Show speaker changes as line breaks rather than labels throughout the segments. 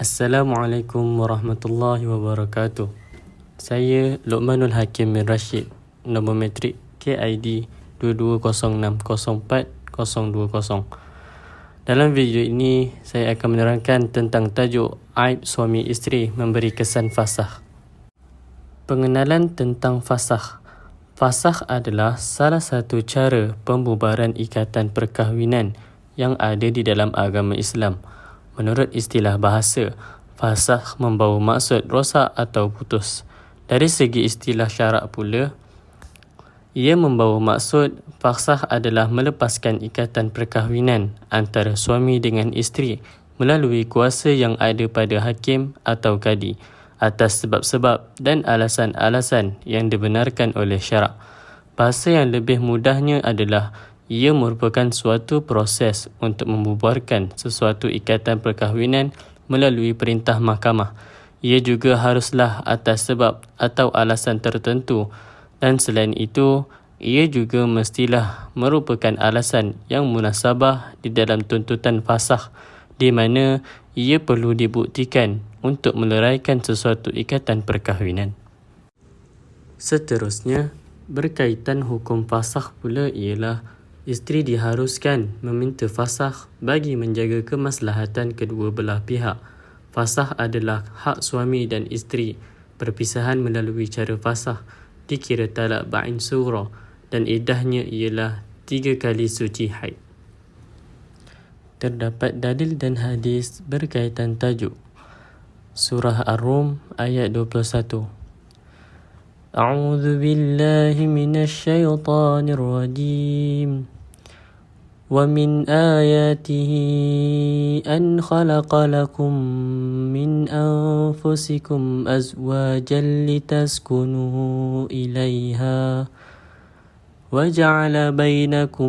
Assalamualaikum warahmatullahi wabarakatuh. Saya Luqmanul Hakim bin Rashid, nombor metrik KID 22060420. Dalam video ini, saya akan menerangkan tentang tajuk aib suami isteri memberi kesan fasakh. Pengenalan tentang fasakh. Fasakh adalah salah satu cara pembubaran ikatan perkahwinan yang ada di dalam agama Islam. Menurut istilah bahasa, fasakh membawa maksud rosak atau putus. Dari segi istilah syarak pula, ia membawa maksud fasakh adalah melepaskan ikatan perkahwinan antara suami dengan isteri melalui kuasa yang ada pada hakim atau kadi atas sebab-sebab dan alasan-alasan yang dibenarkan oleh syarak. Bahasa yang lebih mudahnya adalah ia merupakan suatu proses untuk membubarkan sesuatu ikatan perkahwinan melalui perintah mahkamah. Ia juga haruslah atas sebab atau alasan tertentu, dan selain itu, ia juga mestilah merupakan alasan yang munasabah di dalam tuntutan fasakh, di mana ia perlu dibuktikan untuk meleraikan sesuatu ikatan perkahwinan. Seterusnya, berkaitan hukum fasakh pula ialah isteri diharuskan meminta fasakh bagi menjaga kemaslahatan kedua belah pihak. Fasakh adalah hak suami dan isteri. Perpisahan melalui cara fasakh dikira talak ba'in sughra dan iddahnya ialah 3 kali suci haid. Terdapat dalil dan hadis berkaitan tajuk. Surah Ar-Rum ayat 21. A'udzu billahi minasy syaithanir rajim. Wa min ayatihi an khalaqa lakum min anfusikum azwajan litaskunu ilaiha wa ja'ala bainakum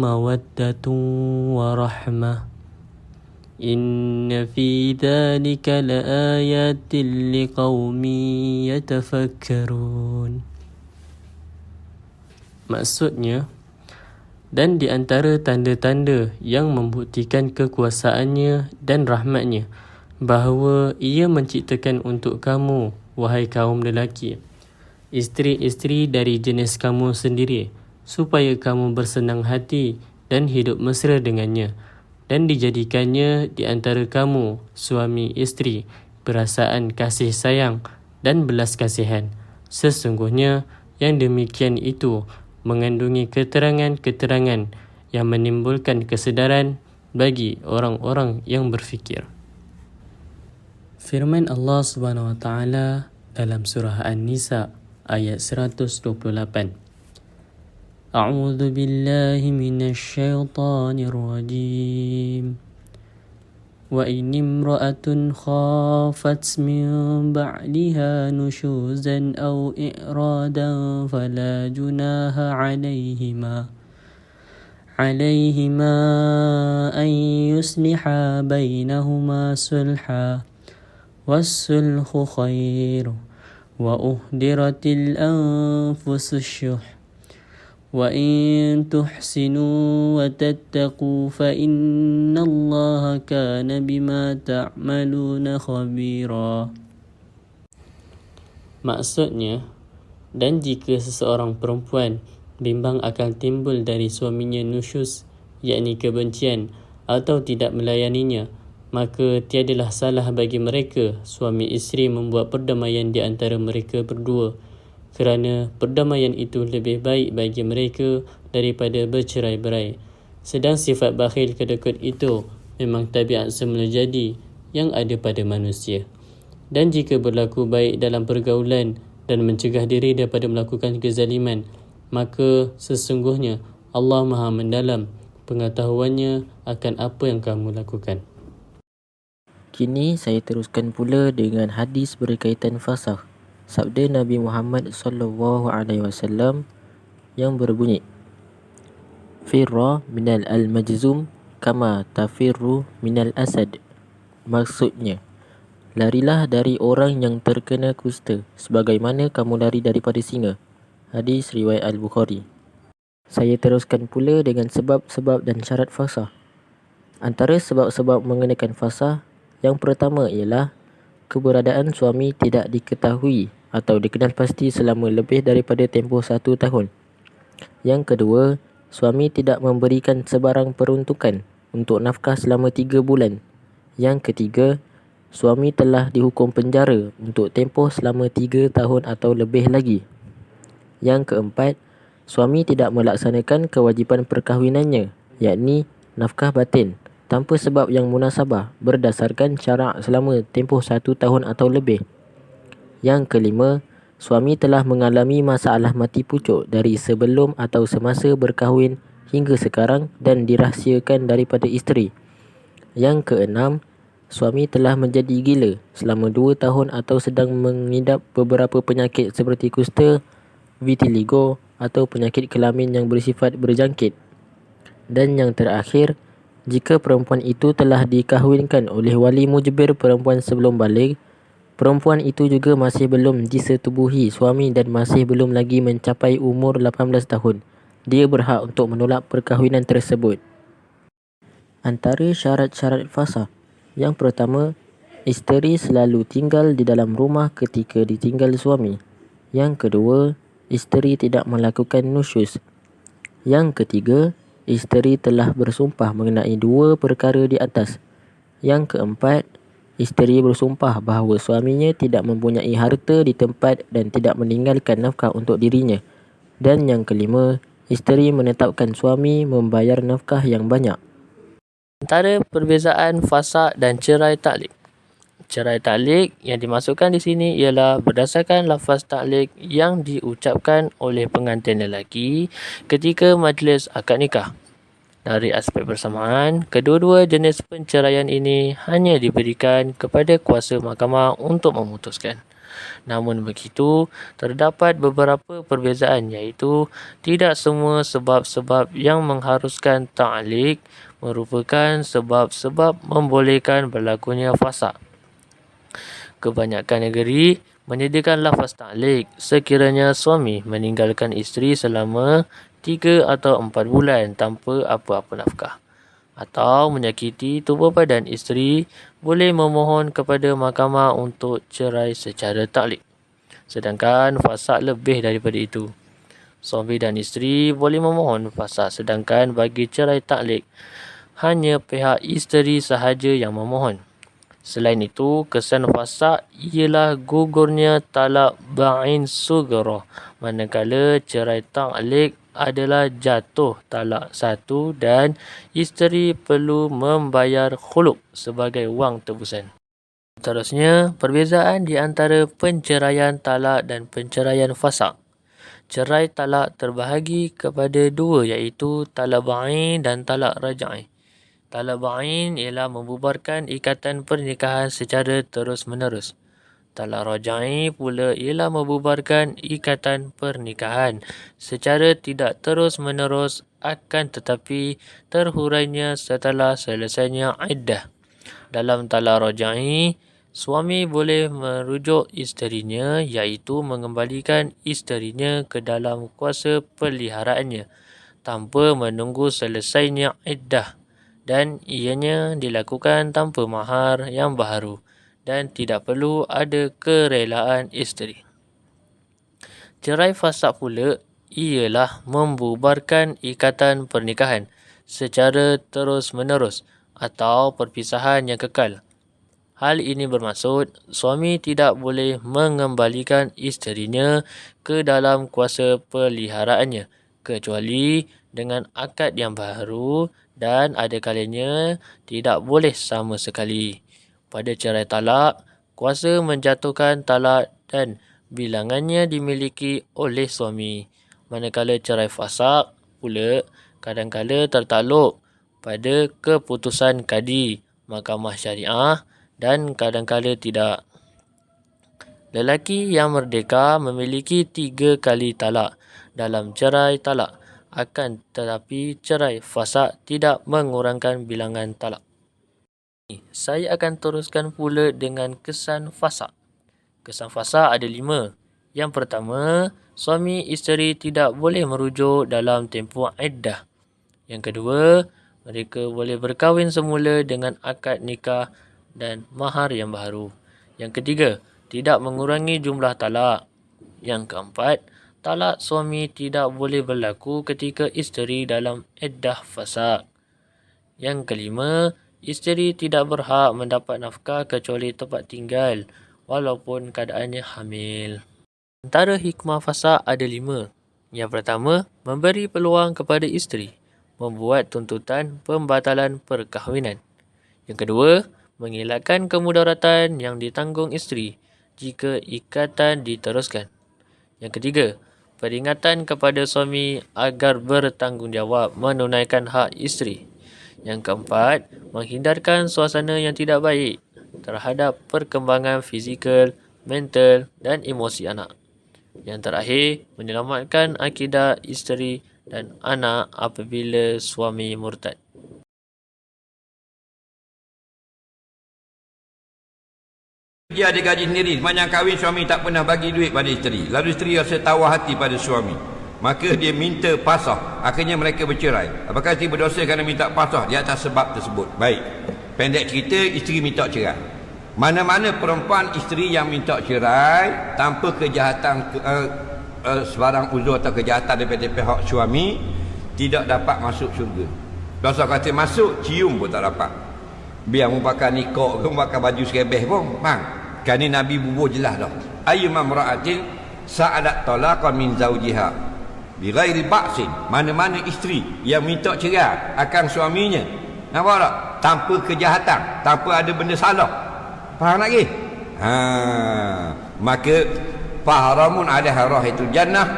mawaddatan wa rahmah. Inna fi dhalika laayatin liqaumin yatafakkarun. Maksudnya, dan di antara tanda-tanda yang membuktikan kekuasaannya dan rahmatnya, bahawa ia menciptakan untuk kamu, wahai kaum lelaki, isteri-isteri dari jenis kamu sendiri, supaya kamu bersenang hati dan hidup mesra dengannya, dan dijadikannya di antara kamu, suami isteri, perasaan kasih sayang dan belas kasihan. Sesungguhnya yang demikian itu mengandungi keterangan-keterangan yang menimbulkan kesedaran bagi orang-orang yang berfikir. Firman Allah Subhanahu wa taala dalam surah An-Nisa ayat 128. A'udzu billahi minasy syaithanir rajim. Wa in imra'atun khafat min ba'liha nushuzan aw i'radan fala junaha 'alayhima an yusliha bainahuma sulha was-sulhu khair wa uhdiratil anfusus syuh. وَإِن تُحْسِنُوا وَتَتَّقُوا فَإِنَّ اللَّهَ كَانَ بِمَا تَعْمَلُونَ خَبِيرًا. Maksudnya, dan jika seseorang perempuan bimbang akan timbul dari suaminya nusyuz, yakni kebencian, atau tidak melayaninya, maka tiadalah salah bagi mereka, suami isteri, membuat perdamaian di antara mereka berdua, kerana perdamaian itu lebih baik bagi mereka daripada bercerai-berai. Sedang sifat bakhil kedekut itu memang tabiat semula jadi yang ada pada manusia. Dan jika berlaku baik dalam pergaulan dan mencegah diri daripada melakukan kezaliman, maka sesungguhnya Allah Maha mendalam pengetahuannya akan apa yang kamu lakukan.
Kini saya teruskan pula dengan hadis berkaitan fasakh. Sabda Nabi Muhammad SAW yang berbunyi, Firra minal al-majzum kama tafirru minal asad. Maksudnya, larilah dari orang yang terkena kusta sebagaimana kamu lari daripada singa. Hadis riwayat Al-Bukhari. Saya teruskan pula dengan sebab-sebab dan syarat fasakh. Antara sebab-sebab mengenakan fasakh Yang pertama ialah keberadaan suami tidak diketahui atau dikenal pasti selama lebih daripada tempoh 1 tahun. Yang kedua, suami tidak memberikan sebarang peruntukan untuk nafkah selama 3 bulan. Yang ketiga, suami telah dihukum penjara untuk tempoh selama 3 tahun atau lebih lagi. Yang keempat, suami tidak melaksanakan kewajipan perkahwinannya, yakni nafkah batin, tanpa sebab yang munasabah berdasarkan syarak selama tempoh 1 tahun atau lebih. Yang kelima, suami telah mengalami masalah mati pucuk dari sebelum atau semasa berkahwin hingga sekarang dan dirahsiakan daripada isteri. Yang keenam, suami telah menjadi gila selama 2 tahun atau sedang mengidap beberapa penyakit seperti kusta, vitiligo atau penyakit kelamin yang bersifat berjangkit. Dan yang terakhir, jika perempuan itu telah dikahwinkan oleh wali mujbir perempuan sebelum baligh, perempuan itu juga masih belum disetubuhi suami dan masih belum lagi mencapai umur 18 tahun. Dia berhak untuk menolak perkahwinan tersebut. Antara syarat-syarat fasakh. Yang pertama, isteri selalu tinggal di dalam rumah ketika ditinggal suami. Yang kedua, isteri tidak melakukan nusyuz. Yang ketiga, isteri telah bersumpah mengenai 2 perkara di atas. Yang keempat, isteri bersumpah bahawa suaminya tidak mempunyai harta di tempat dan tidak meninggalkan nafkah untuk dirinya. Dan yang kelima, isteri menetapkan suami membayar nafkah yang banyak.
Antara perbezaan fasakh dan cerai taklik. Cerai taklik yang dimasukkan di sini ialah berdasarkan lafaz taklik yang diucapkan oleh pengantin lelaki ketika majlis akad nikah. Dari aspek bersamaan, kedua-dua jenis penceraian ini hanya diberikan kepada kuasa mahkamah untuk memutuskan. Namun begitu, terdapat beberapa perbezaan iaitu tidak semua sebab-sebab yang mengharuskan ta'liq merupakan sebab-sebab membolehkan berlakunya fasakh. Kebanyakan negeri menyediakan lafaz ta'liq sekiranya suami meninggalkan isteri selama 3 atau 4 bulan tanpa apa-apa nafkah atau menyakiti tubuh badan isteri, boleh memohon kepada mahkamah untuk cerai secara taklik. Sedangkan fasakh lebih daripada itu. Suami dan isteri boleh memohon fasakh, sedangkan bagi cerai taklik hanya pihak isteri sahaja yang memohon. Selain itu, kesan fasakh ialah gugurnya talak ba'in sughra, manakala cerai taklik adalah jatuh talak 1 dan isteri perlu membayar khuluk sebagai wang tebusan. Seterusnya, perbezaan di antara penceraian talak dan penceraian fasakh. Cerai talak terbahagi kepada 2 iaitu talak ba'in dan talak raj'i. Talak ba'in ialah membubarkan ikatan pernikahan secara terus-menerus. Talak raj'i pula ialah membubarkan ikatan pernikahan secara tidak terus-menerus akan tetapi terhurainya setelah selesainya iddah. Dalam talak raj'i, suami boleh merujuk isterinya iaitu mengembalikan isterinya ke dalam kuasa peliharaannya tanpa menunggu selesainya iddah, dan ianya dilakukan tanpa mahar yang baharu dan tidak perlu ada kerelaan isteri. Cerai fasakh pula ialah membubarkan ikatan pernikahan secara terus-menerus atau perpisahan yang kekal. Hal ini bermaksud suami tidak boleh mengembalikan isterinya ke dalam kuasa peliharaannya kecuali dengan akad yang baru, dan ada kalanya tidak boleh sama sekali. Pada cerai talak, kuasa menjatuhkan talak dan bilangannya dimiliki oleh suami. Manakala cerai fasakh pula kadang-kala tertakluk pada keputusan kadi, mahkamah syariah, dan kadang-kala tidak. Lelaki yang merdeka memiliki 3 kali talak dalam cerai talak, akan tetapi cerai fasakh tidak mengurangkan bilangan talak. Saya akan teruskan pula dengan kesan fasakh. Kesan fasakh ada 5. Yang pertama, suami isteri tidak boleh merujuk dalam tempoh iddah. Yang kedua, mereka boleh berkahwin semula dengan akad nikah dan mahar yang baharu. Yang ketiga, tidak mengurangi jumlah talak. Yang keempat, talak suami tidak boleh berlaku ketika isteri dalam iddah fasakh. Yang kelima, isteri tidak berhak mendapat nafkah kecuali tempat tinggal walaupun keadaannya hamil. Antara hikmah fasakh ada 5. Yang pertama, memberi peluang kepada isteri membuat tuntutan pembatalan perkahwinan. Yang kedua, mengelakkan kemudaratan yang ditanggung isteri jika ikatan diteruskan. Yang ketiga, peringatan kepada suami agar bertanggungjawab menunaikan hak isteri. Yang keempat, menghindarkan suasana yang tidak baik terhadap perkembangan fizikal, mental dan emosi anak. Yang terakhir, menyelamatkan akidah isteri dan anak apabila suami murtad.
Dia ada gaji sendiri. Sepanjang kahwin suami tak pernah bagi duit pada isteri. Lalu isteri rasa tawar hati pada suami. Maka dia minta pasah. Akhirnya mereka bercerai. Apakah isteri berdosa kerana minta pasah di atas sebab tersebut? Baik. Pendek cerita, isteri minta cerai. Mana-mana perempuan isteri yang minta cerai tanpa kejahatan sebarang uzur atau kejahatan daripada pihak suami tidak dapat masuk syurga. Dosa kata masuk, cium pun tak dapat. Biar mu pakai nikah ke, mu pakai baju serebeh pun, faham? Kerana Nabi bubuh jelas dah. Ayyuma imra'atin sa'adat talaqan min zawjiha bighairi ba'sin. Mana-mana isteri yang minta cerai akan suaminya, nampak tak? Tanpa kejahatan, tanpa ada benda salah. Faham lagi? Maka faharamun alaiha rahitul jannah.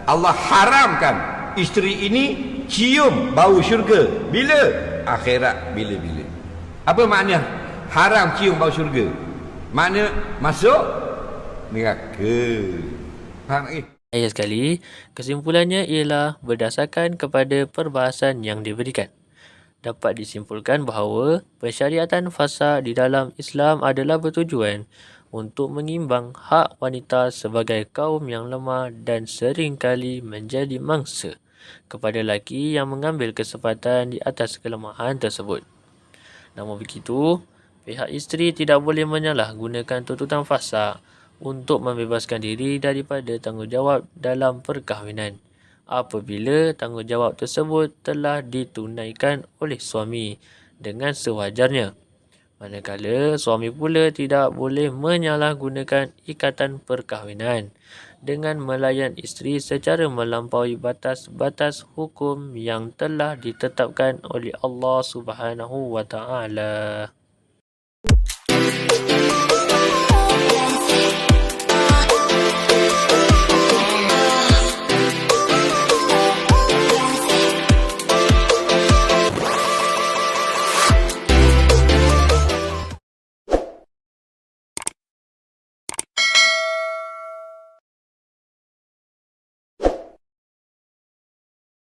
Allah haramkan isteri ini cium bau syurga. Bila? Akhirat bila-bila. Apa makna haram cium bau syurga? Makna masuk neraka. Faham lagi?
Ayat sekali, kesimpulannya ialah berdasarkan kepada perbahasan yang diberikan. Dapat disimpulkan bahawa pensyariatan fasakh di dalam Islam adalah bertujuan untuk mengimbang hak wanita sebagai kaum yang lemah dan seringkali menjadi mangsa kepada lelaki yang mengambil kesempatan di atas kelemahan tersebut. Namun begitu, pihak isteri tidak boleh menyalahgunakan tuntutan fasakh untuk membebaskan diri daripada tanggungjawab dalam perkahwinan apabila tanggungjawab tersebut telah ditunaikan oleh suami dengan sewajarnya. Manakala suami pula tidak boleh menyalahgunakan ikatan perkahwinan dengan melayan isteri secara melampaui batas-batas hukum yang telah ditetapkan oleh Allah Subhanahu wa taala.